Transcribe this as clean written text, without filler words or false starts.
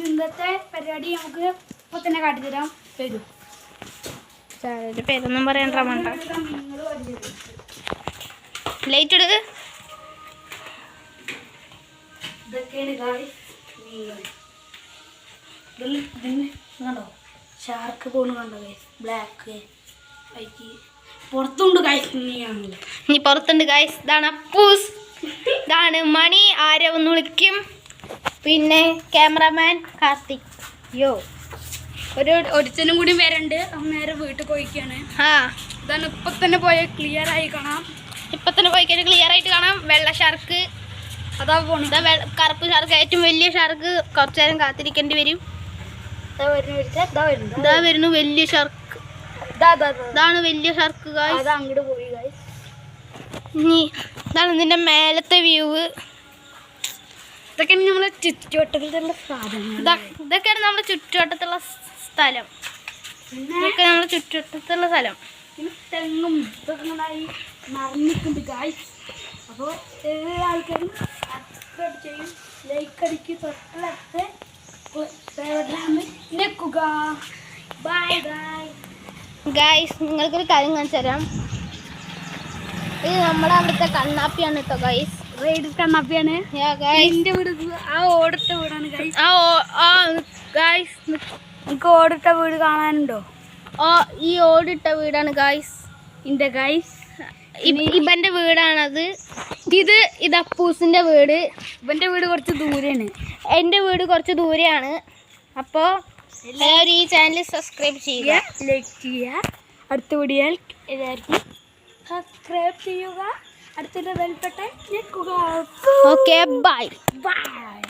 നമുക്ക് ഇന്നത്തെ പരിപാടി നമുക്ക് ഇപ്പൊ തന്നെ കാട്ടിത്തരാം. വരും പേരൊന്നും പറയണ്ട. ലൈറ്റ് എടുക്ക്. ഇതൊക്കെയാണ് ഗായ്സ് കണ്ടോ, ഷാർക്ക് പോണ് കണ്ടോ ഗൈസ്, ബ്ലാക്ക് വൈറ്റ് പുറത്തുണ്ട് ഗൈസ്. ഇനി പുറത്തുണ്ട് ഗൈസ്. ഇതാണ് അപ്പൂസ്, ഇതാണ് മണി, ആരവെന്ന് വിളിക്കും, പിന്നെ ക്യാമറാമാൻ കാർത്തിക്. ഒരുത്തനും കൂടി വരണ്ട്. നേരെ വീട്ടിൽ പോയിക്കാണ്. ഇതാണ് ഇപ്പൊ തന്നെ പോയ ക്ലിയർ ആയി കാണാം. ഇപ്പൊ തന്നെ പോയിക്കാൻ ക്ലിയർ ആയിട്ട് കാണാം. വെള്ള ഷാർക്ക് അതാ പോണ, കറുപ്പ് ഷാർക്ക്, ഏറ്റവും വലിയ ഷാർക്ക് കുറച്ചു നേരം കാത്തിരിക്കേണ്ടി വരും. ഇതാ വരുന്നു വലിയ ഷാർക്ക്. ഇതാണ് വലിയ ഷാർക്ക് ഗായ്സ്. അങ്ങോട്ട് പോയി ഗായ്സ്. ഇനി ഇതാണ് ഇതിന്റെ മേലത്തെ വ്യൂ. ഇതൊക്കെയാണ് നമ്മളെ ചുറ്റുവട്ടത്തിലുള്ള സാധനങ്ങൾ. ഇതൊക്കെയാണ് നമ്മുടെ ചുറ്റുവട്ടത്തുള്ള സ്ഥലം. ഇതൊക്കെ നമ്മുടെ ചുറ്റുവട്ടത്തുള്ള സ്ഥലം. പിന്നെ തെങ്ങും ഇതൊക്കെ നിറഞ്ഞിട്ടുണ്ട് ഗായ്സ്. അപ്പോൾ എല്ലാ ആൾക്കാരും സബ്സ്ക്രൈബ് ചെയ്യും, ലൈക്ക് അടിക്കും, തൊട്ടടുത്ത് നിൽക്കുക. Bye bye guys. നിങ്ങൾക്കൊരു കാര്യം കാണിച്ചു തരാം. ഇത് നമ്മുടെ അവിടുത്തെ കണ്ണാപ്പിയാണ് കേട്ടോ ഗായ്സ്. റൈഡ് കണ്ണാപ്പിയാണ്. എൻ്റെ വീട് ആ ഓടിട്ട വീടാണ് ഗായ്സ്. ഗായ്സ് നിങ്ങൾക്ക് ഓടിട്ട വീട് കാണാനുണ്ടോ? ഈ ഓടിട്ട വീടാണ് ഗായ്സ് എൻ്റെ ഗായ്സ്. ഇവന്റെ വീടാണത്. ഇത് അപ്പൂസിന്റെ വീട്. ഇവന്റെ വീട് കുറച്ച് ദൂരെയാണ്, എൻ്റെ വീട് കുറച്ച് ദൂരെയാണ്. അപ്പോൾ എല്ലാവരും ഈ ചാനൽ സബ്സ്ക്രൈബ് ചെയ്യുക, ലൈക്ക് ചെയ്യുക. അടുത്ത വീഡിയോയിൽ എല്ലാവർക്കും സബ്സ്ക്രൈബ് ചെയ്യുക. അടുത്ത ബെൽബട്ടൺ ഞെക്കുക. Okay bye. ബൈ.